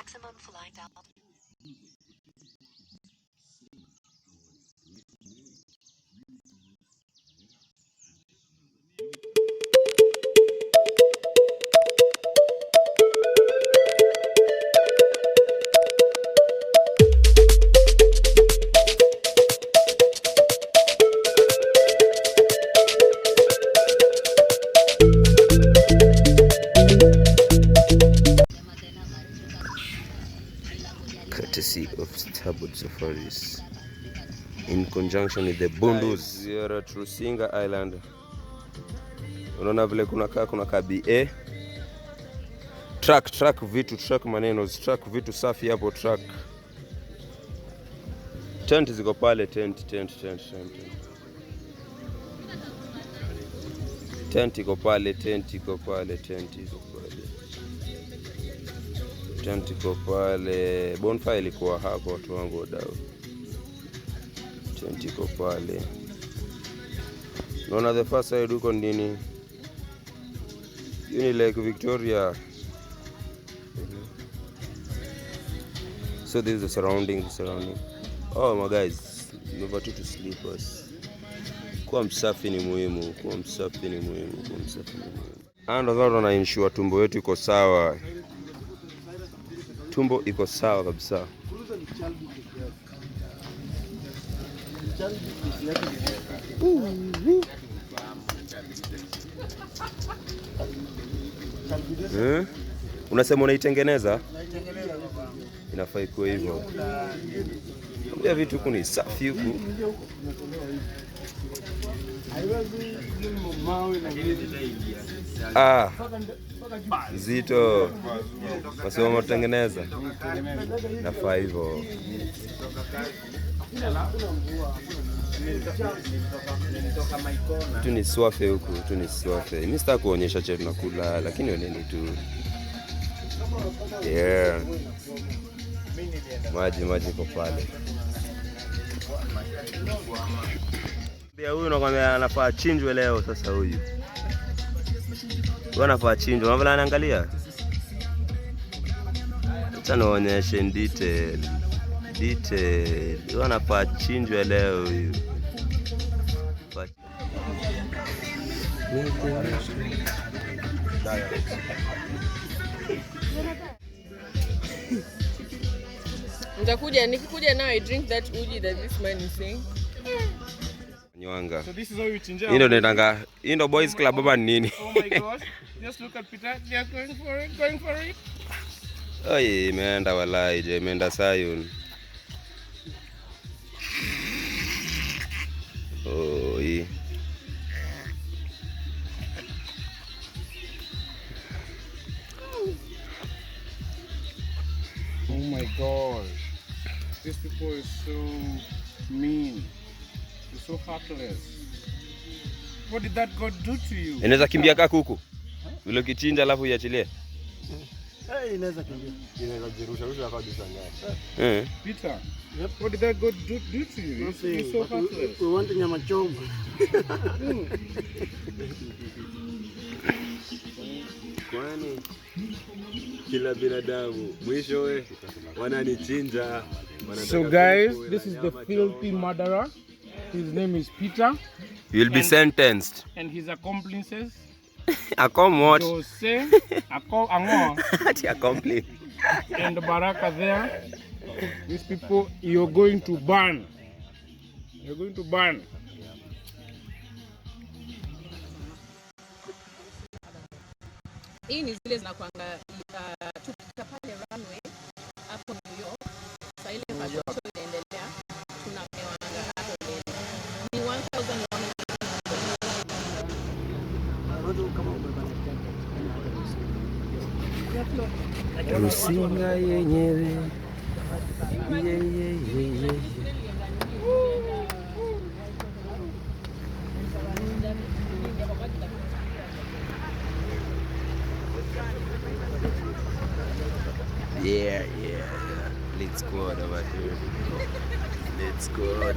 Maximum flight altitude. Courtesy of Starboard Safaris in conjunction with the Bundus. We are at Rusinga Island. Unaona vile kuna BA. Truck vitu safi hapo truck. Tent ziko pale tent. Tent iko pale. Tent iko pale. Bonfire ilikuwa hapo watu wangu wadau. Tent iko pale. Naona the first side uko nini? Uni Lake Victoria. So this is the surrounding. Oh my guys, never to sleep us. Kuwa msafi ni muhimu. Ando zao na ensure tumbo yetu iko sawa. Tumbo iko sawa kabisa. Unasema unaitengeneza? Inafaa iko hivyo. Ndio vitu huku ni safi huku. Zito. Wasema unatengeneza? Inafaa hivyo. Tu ni swafe huku, Mimi sitaki kuonyesha che tunakula lakini oneni tu. Yeah. Maji kwa pale. Bia huyu nakwambia anafaa chinjwe leo sasa huyu. Anafaa chinjwe, mbona anaangalia? Acha naonyeshe in detail. Anafaa chinjwe leo huyu. Nikikuja now I drink that uji that this man is saying. Nyanga. So this is how you chinja. Hii ndo boys club baba ni nini? Oh my gosh. Just look at Peter. They are going for it. Oi, imeenda walai je, imeenda Sayun. Oi. Oh my gosh. These people are so mean. They're so heartless. What did that God do to you? Inaweza kimbia kaka kuku. Vile kichinja alafu iachilie. Inaweza kimbia. Inaweza jirusha kwa disanga. Peter. Yep. What did that God do to you? You're so heartless. We want nyama choma. Kwani kila binadamu mwishowe wananichinja. So guys, this is the filthy murderer. His name is Peter. You'll be sentenced. And his accomplices. What? Jose, Ango. Accomplice. And Baraka there. These people, you're going to burn. You're going to burn. Hii ni zile zinakuanga tukifika pale runway hapo New York. Sasa ile fashion show inaendelea, tunapewana hapo mbele. Ni 1,000 Rusinga yenyewe. Yeah. Let's go over here. Let's go.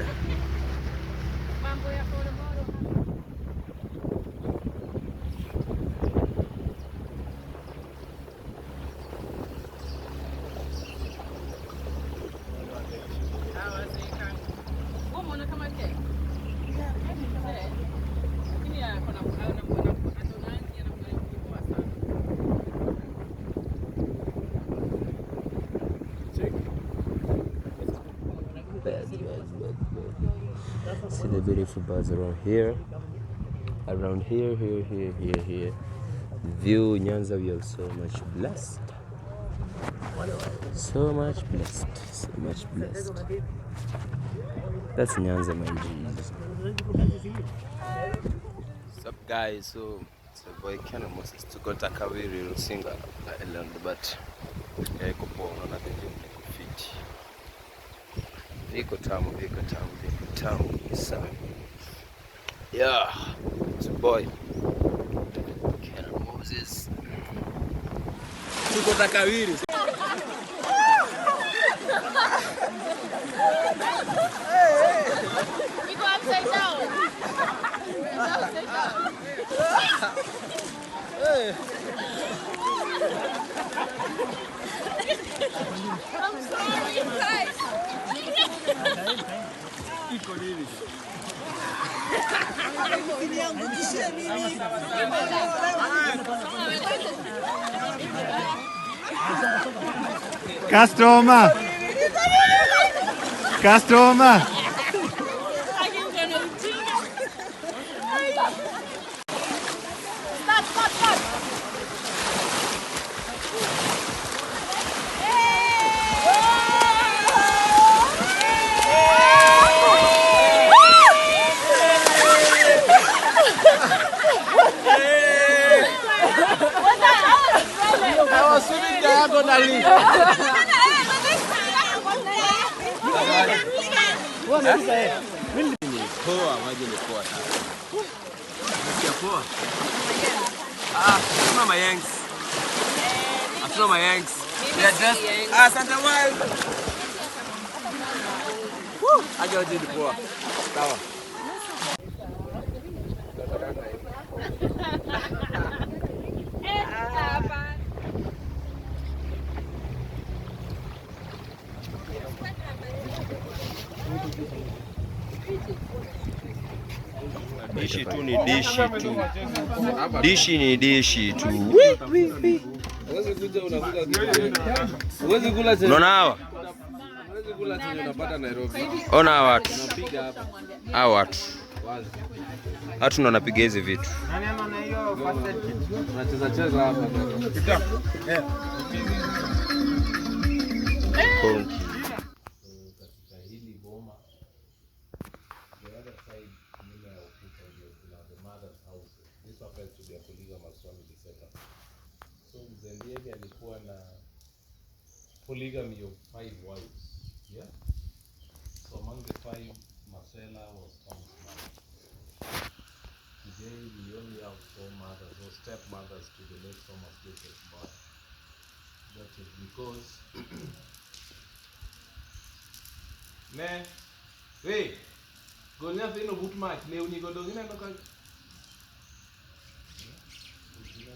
See the beautiful birds around here. Here. View Nyanza, we are so much blessed. So much blessed. That's Nyanza, my G's. What's up, guys? So it's a boy Ken Moses to go Takawiri, Rusinga Island, but iko poa, unaona vile niko fit. Viko tamu sana. Yeah, it's a boy Ken Moses. Tuko Takawiri. We go upside down. Upside down. I'm sorry, guys. Customer. Stop. I was swimming diagonally. Poa, maji ni poa sana. Nasikia poa. Hatuna mayangs. We are just Santa Wild. Aje waje ni poa. Sawa. Dishi tu ni dishi tu. Unaona hawa? Ona hawa watu. Hawa watu. Watu ndo wanapiga hizi vitu. Unacheza hapa. Alikuwa na polygamy of 5 wives. Yeah. So among the 5, Marcella was Tom's mother. Today we only have 4 mothers or stepmothers to the late Thomas Joseph's mother. That is because gonya fino but match leo ni godo ngine ndo kazi.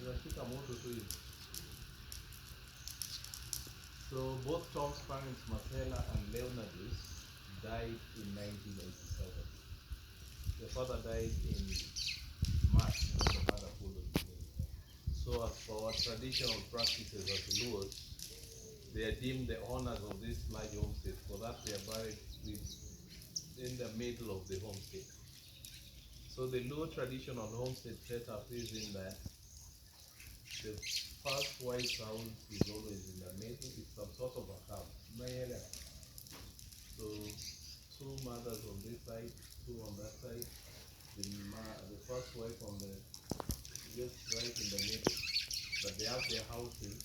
Unashika moto tu hivi. So both Tom's parents, Marcella and Leonardus, died in 1987. The father died in March, and the mother followed him. So as for our traditional practices as Luos, they are deemed the owners of this large homestead. For that they are buried in the middle of the homestead. So the Luo traditional homestead setup is in that the first wife's house is always in the middle. It's some sort of a house. So 2 mothers on this side, 2 on that side. The first wife on the just right in the middle. But they have their houses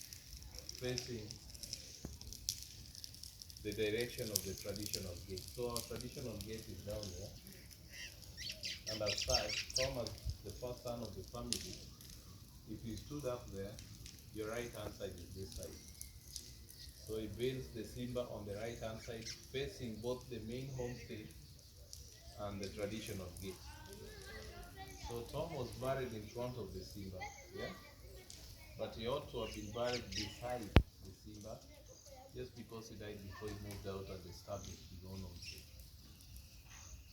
facing the direction of the traditional gate. So our traditional gate is down here. And as such, Thomas, the first son of the family, if you stood up there, your right hand side is this side. So he builds the Simba on the right hand side, facing both the main homestead and the traditional gate. So Tom was buried in front of the Simba, yeah? But he ought to have been buried beside the Simba, just because he died before he moved out and established his own homestead.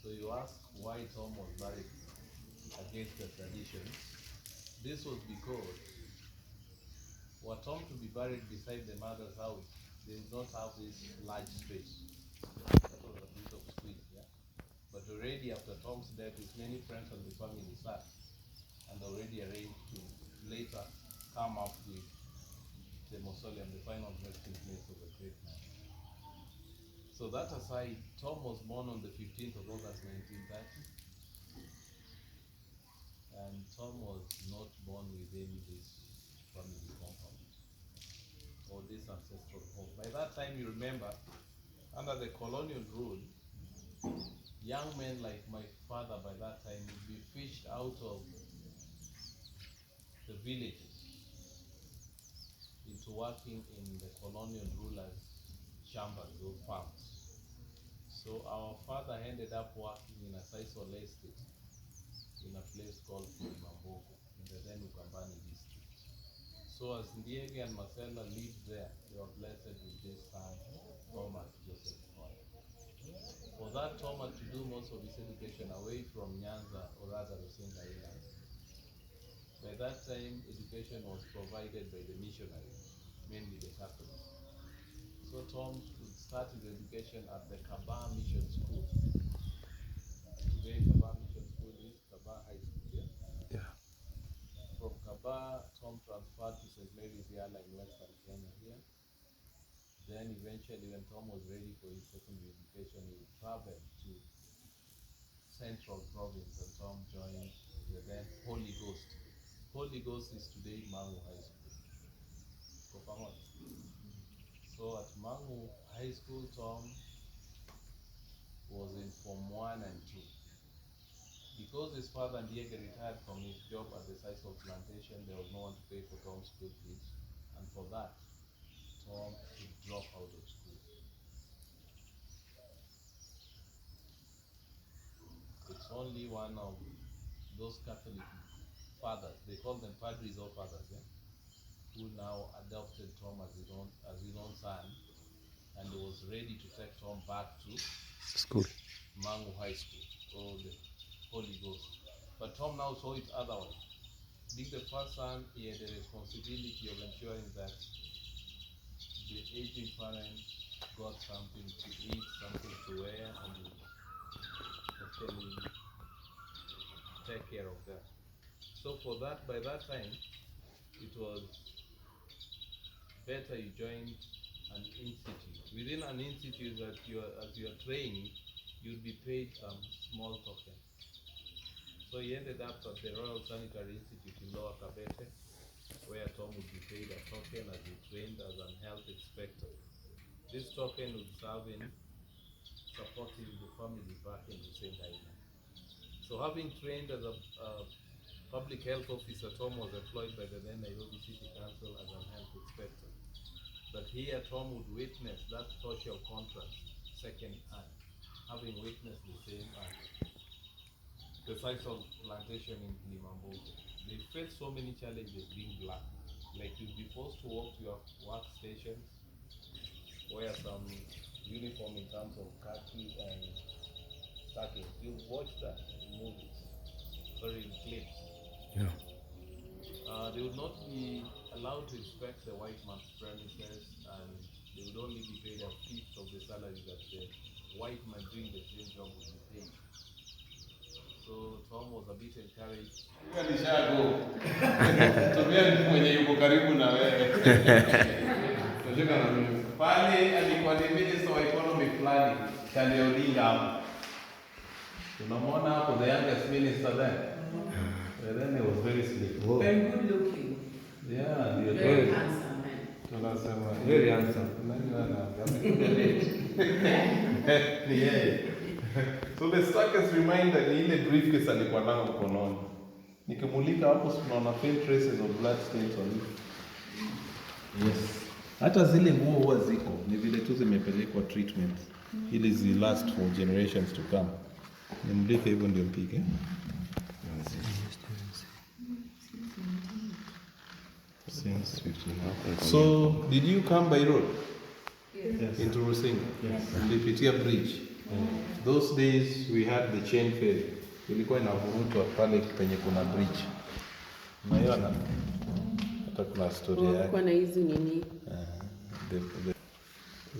So you ask why Tom was buried at against the tradition. This was because were Tom to be buried beside the mother's house, they would not have this large space. That was a bit of squeeze, yeah. But already after Tom's death, his many friends and the family sat and already arranged to later come up with the mausoleum, the final resting place of the great man. So that aside, Tom was born on the 15th of August 1930, and Tom was not born within this family compound or this ancestral home. By that time, you remember, under the colonial rule, young men like my father by that time would be fished out of the villages into working in the colonial rulers' chambers or farms. So our father ended up working in a Sisal estate in a place called Mambogo in the then Ukambani district. So as Ndiege and Marcella lived there, they were blessed with this son, Thomas Joseph Roy. For that, Thomas to do most of his education away from Nyanza or rather Rusinga Island. By that time, education was provided by the missionaries, mainly the Catholics. So Tom would start his education at the Kaba Mission School. Today, Kaba Mission School is Kaba High School, yeah? Yeah. From Kaba, Tom transferred to St. Mary's Yala in Western Kenya here. Then eventually, when Tom was ready for his secondary education, he would travel to Central Province and Tom joined the then Holy Ghost. Holy Ghost is today Mangu High School. So at Mangu High School, Tom was in Form 1 and 2. Because his father Ndiege retired from his job at the Sisal plantation, there was no one to pay for Tom's school fees. And for that, Tom would drop out of school. It's only one of those Catholic fathers, they call them padres or fathers, yeah? Who now adopted Tom as his own son, and he was ready to take Tom back to School. Mangu High School or the Holy Ghost. But Tom now saw it otherwise. Being the first son, he had the responsibility of ensuring that the aging parents got something to eat, something to wear, and he actually take care of them. So for that, by that time, it was better you join an institute. Within an institute that as you are trained, you'd be paid some small token. So he ended up at the Royal Sanitary Institute in Lower Kabete, where Tom would be paid a token as he trained as an health inspector. This token would serve in supporting the family back in the same island. So having trained as a public health officer, Tom was employed by the then Nairobi City Council as an health inspector. But here Tom would witness that social contrast second-hand, having witnessed the same as the Sisal plantation in Limambogo. They faced so many challenges being black. Like you'd be forced to walk to your workstations, wear some uniform in terms of khaki and stockings. You watch that in movies, sorry, in clips. Yeah. They would not be allowed to inspect the white man's premises, and they would only be paid a fifth of the salary that the white man doing the same job would be paid. So Tom was a bit encouraged. Mwenye yuko karibu na wewe. Pale alikuwa ni Minister wa Economic Planning, Kali Odinga hapo. Tunamwona hapo, the youngest minister then. Then he was very slick. Very good looking. Yeah, Very handsome man. tunasema Very handsome. nani yeah. So the starkest reminder ni ile briefcase alikuwa nayo mkononi. Nikimulika hapo tunaona faint traces of blood stains on it. Yes. Hata zile nguo huwa ziko, ni vile tu zimepelekwa treatment ili zi last for generations to come. Nimulike hivyo ndio mpike. Since 15. So, did you come by road? Yes. Into Rusinga? Yes. Lipitia Bridge. Those days we had the chain ferry. ilikuwa inavurutwa pale penye kuna bridge. Unaiona? Hata kuna story yake. Kwa na hizi nini?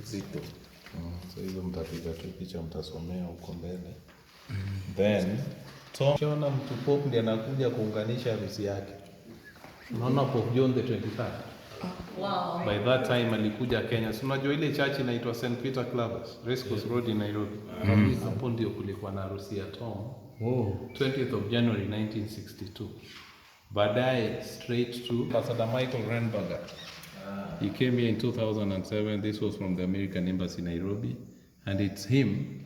Zito. So hizo mtapiga tu picha, mtasomea huko mbele. Then Tom mtu Pope ndiye anakuja kuunganisha harusi yake. Unaona Pope John the 23rd. Wow. By that time alikuja Kenya. So unajua ile church inaitwa St. Peter Clubs, Race Course Road in Nairobi. Hapo ndio kulikuwa na harusi ya Tom. 20th of January 1962. Baadaye straight to Ambassador Michael Renberger. He came here in 2007. This was from the American Embassy in Nairobi. And it's him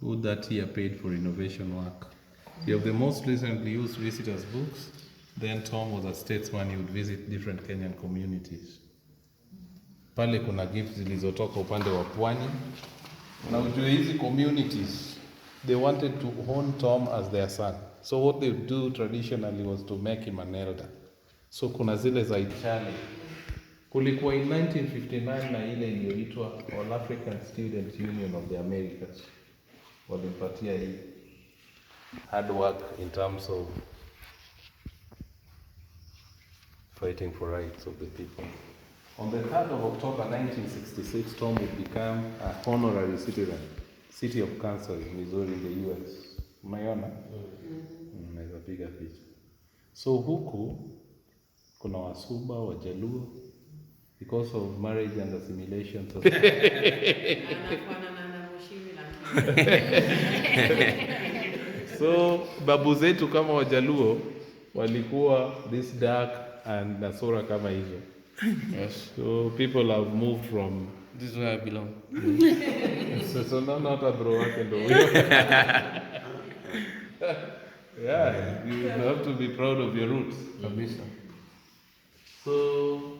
who that year paid for innovation work. You have the most recently used visitors books. Then Tom was a statesman. He would visit different Kenyan communities. Pale kuna gifts zilizotoka upande wa pwani. Na ujue hizi communities, they wanted to own Tom as their son. So what they would do traditionally was to make him an elder. So kuna zile za Itali. Kulikuwa in 1959 na ile iliyoitwa All African Student Union of the Americas. Walimpatia hii hard work in terms of fighting for rights of the people. On the 3rd of October 1966, Tom would become a honorary citizen, City of Kansas, Missouri, in the US. Umeona? Naweza piga picha. So huku kuna Wasuba, Wajaluo, because of marriage and assimilation. So babu zetu kama Wajaluo walikuwa this dark and nasura kama hizo. Yes. So people have moved from. This is where I belong. So not a bro wake ndo huyo. Yeah, you have to be proud of your roots. Kabisa. So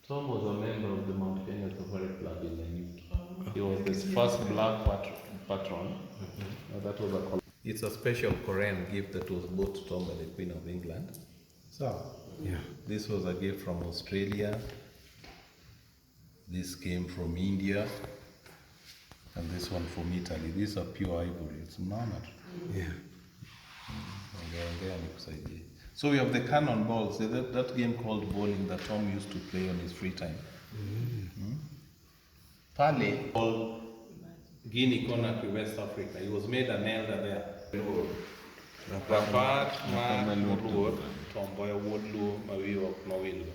Tom was a member of the Mount Kenya Safari Club in Nanyuki. He was the first black patron. That was a. It's a special Korean gift that was bought to Tom by the Queen of England. So, yeah, this was a gift from Australia. This came from India, and this one from Italy. These are pure ivory. It's mnaona. Yeah. So we have the cannonballs. That game called bowling that Tom used to play on his free time. Pale called Guinea Conakry, West Africa. He was made an elder there. Rapat, Moluor, Tomboya, Woodlu, Mawiwa, Mawilwa.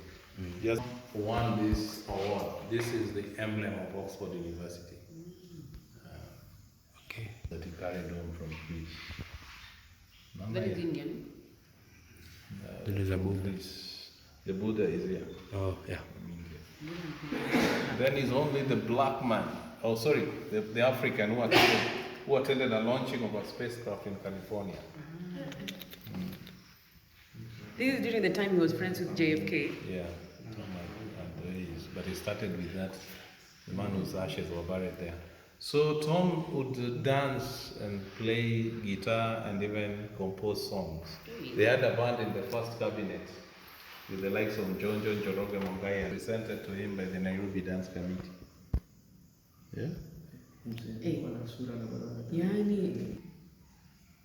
Just won this award. This is the emblem of Oxford University. Okay. That he carried on from Greece. That is Indian. There is a Buddha. The Buddha is here. Oh, yeah. Then is only the black man, the African who attended a launching of a spacecraft in California. This is during the time he was friends with JFK. Yeah, but he started with that, the man whose ashes were buried there. So Tom would dance and play guitar and even compose songs. They had a band in the first cabinet with the likes of John Joroge Mongai, presented to him by the Nairobi Dance Committee. Yeah? Yani,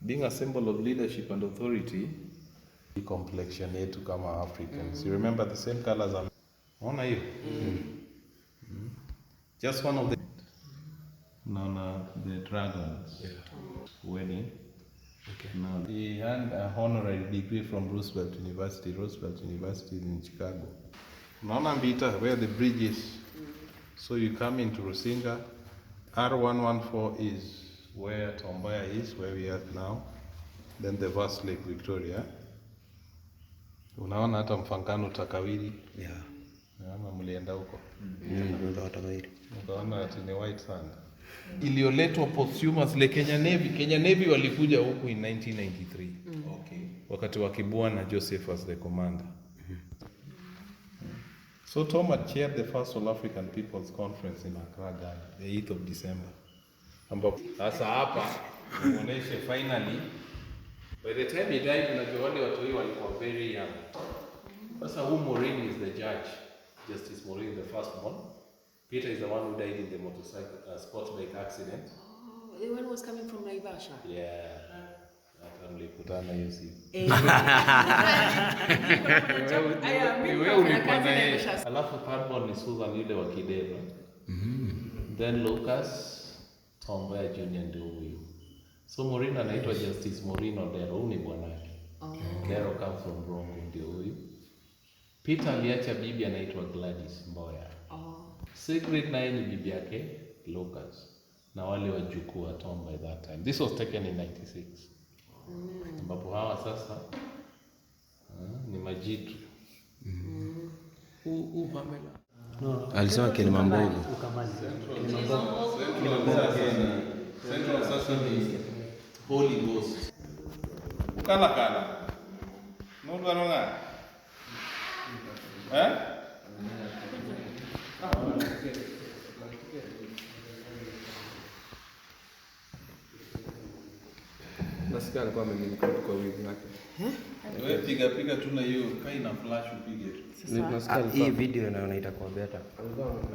being a symbol of leadership and authority, the complexion yetu kama Africans. You remember the same colors are. Ona hiyo? Just one of the the dragons wedding. Okay. Now he had a honorary degree from Roosevelt University in Chicago. Naona Mbita, where the bridge is. So you come into Rusinga. R114 is where Tombaya is, where we are now. Then the vast Lake Victoria. Unaona hata Mfangano Takawiri. Yeah. Ama mlienda huko. Ndio Takawiri. Unaona ati ni white sand. Iliyoletwa posthumously Kenya Navy walikuja huku in 1993. Okay. Wakati wa Kibwana Joseph as the commander. So Tom had chaired the first All African People's Conference in Accra, Ghana, the 8th of December. Ambapo sasa hapa muoneshe finally by the time he died unajua wale watu wao walikuwa very young. Sasa who Maureen is the judge, Justice Maureen, the firstborn. Peter is the one who died in the motorcycle sports bike accident. oh, the one was coming from Naivasha. Yeah. tulikutana hiyo siku. Wewe ulikuwa na yeye. Alafu third born ni Susan yule wa Kidero. Then Lucas Tomboya Junior ndio huyu. So Morino anaitwa Justice Morino Dero, huyu ni bwanake. Dero comes from Rongo ndio huyu. Peter aliacha bibi anaitwa Gladys Mboya. Secret naye ni bibi yake Lucas. Na wale wajukuu wa Tom by that time. This was taken in 96. Ambapo hawa sasa ni majitu. No. Alisema kile mambogo. Central sasa ni Holy Ghost. Kala. Nunga. Nasikia alikuwa amenilikoti kwa wiki yake. Wewe piga tu na hiyo kai na flash upige tu. Hii video naona itakuwa better.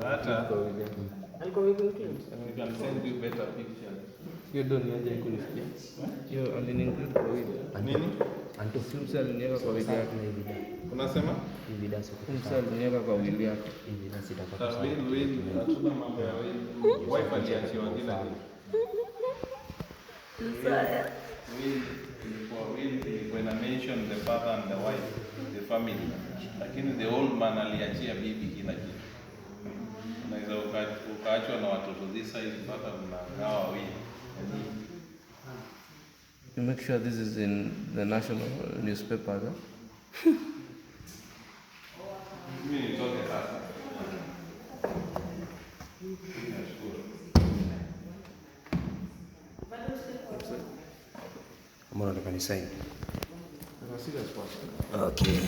Hata kwa wiki yake. alikuwa wewe you can send you better picture. Hiyo ndio niaje kunisikia. Hiyo alininclude kwa video. Nini? Anto Filmsel niweka kwa video yake na hivi. Unasema? Hii video sio. Filmsel niweka kwa video yake. Hii video sitakuwa. Will hatuna mambo ya wewe. Wifi aliachiwa kila kitu. When I mentioned the father and the wife, the family, lakini the old man aliachia bibi kila kitu. Unaweza ukaachwa na watoto this size mpaka mnagawa wawili. You make sure this is in the national newspaper, huh? Mimi nitoke sasa. Mbona nataka ni sign? Okay.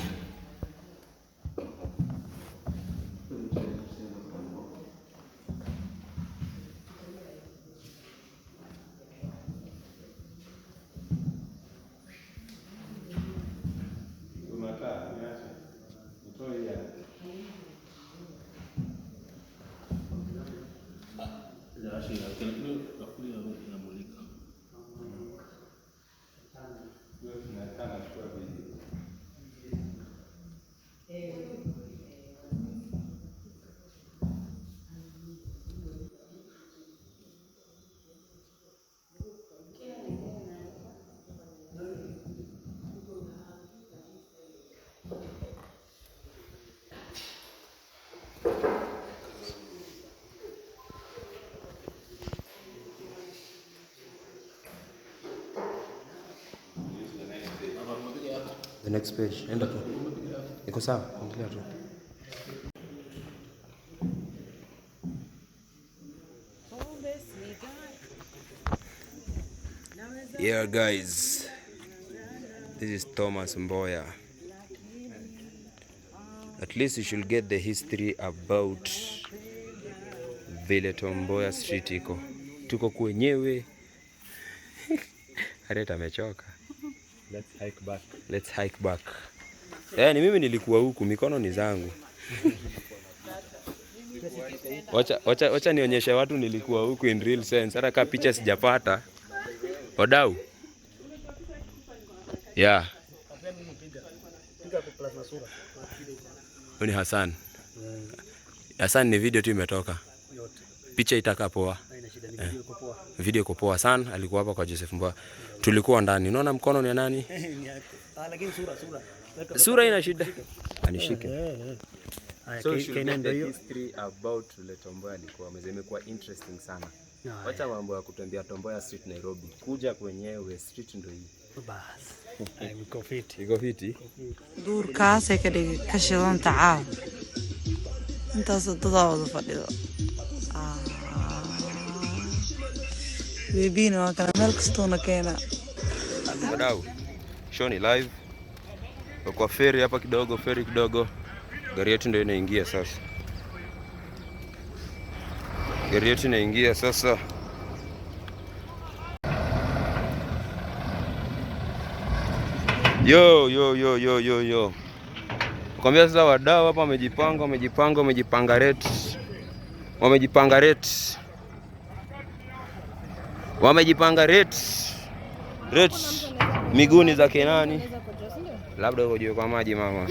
The next page. Enda tu. Iko sawa? Endelea tu. Yeah guys. This is Thomas Mboya. At least you should get the history about vile Tom Mboya Street iko. Tuko kwenyewe. Hareta amechoka. Let's hike back. Ni mimi nilikuwa huku, mikono ni zangu. Wacha nionyeshe watu nilikuwa huku in real sense. Hata kama picha sijapata. Wadau. Yeah. Ni Hassan. Hassan ni video tu imetoka. Picha itaka poa. Video iko poa sana. Alikuwa hapa kwa Joseph Mboya. Tulikuwa ndani. Unaona mkono ni nani? Lakini Sura ina shida. Anishike. So the history about Tom Mboya alikuwa imekuwa interesting sana. Wacha mambo ya kutembea Tom Mboya Street Nairobi. Kuja kwenyewe street ndio hii. bas. Iko fiti. Iko fiti. duurkaasay ka dhigi ka shidan tacaaw intaas dadaa wada fadhido beebina waa kana meel kastoona keena. Wadau, show ni live. Kwa ferry hapa kidogo, ferry kidogo. Gari yetu ndio inaingia sasa. Gari yetu inaingia sasa. Yo. Kwambia sasa wadau hapa wamejipanga rate. Wamejipanga rate. Miguuni za Kenani. Labda uko juu kwa maji mama.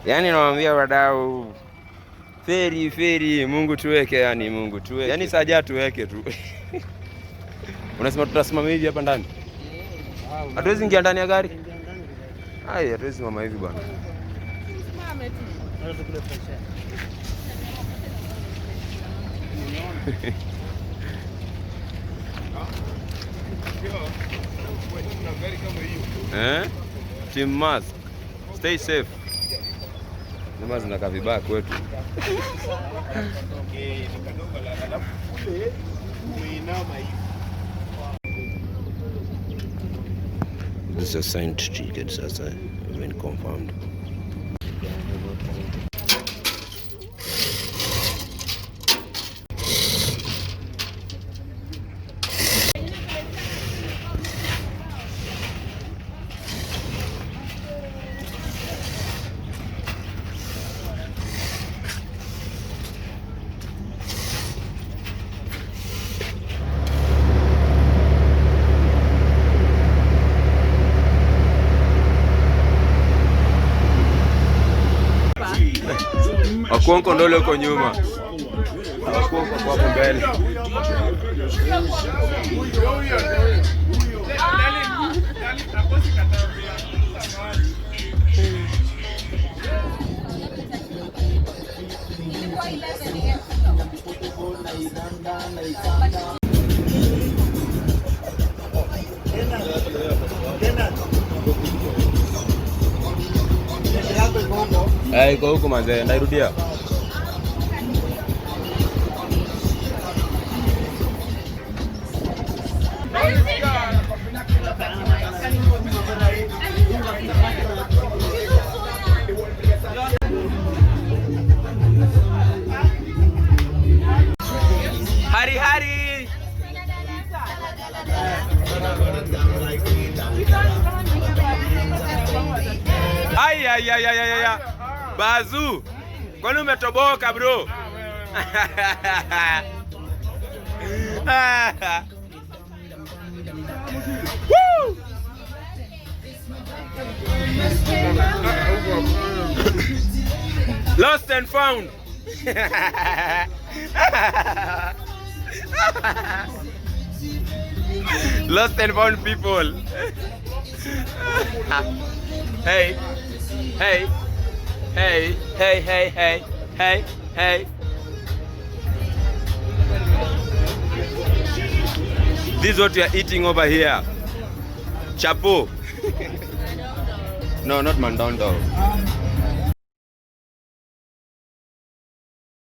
Yaani nawaambia wadau, feri Mungu tuweke, yani Mungu tuweke. Yaani saja tuweke tu. Unasema tutasimama hivi hapa ndani? Hatuwezi ingia ndani ya gari? Hai, hatuwezi simama hivi bwana. Simame tu. Hata tukule fresh air. Team mask. Stay safe. Nima zinakaa vibaya kwetu. This is a signed ticket, sasa been confirmed. Wakuonko ndole uko nyuma. Wakuonko kwa hapo mbele. Iko huko manze, ndairudia. Hari. Ay. Bazu. Kwani umetoboka bro? Woo! Lost and found. Lost and found people. Hey. This is what we are eating over here. Chapo. No, not Mandondo.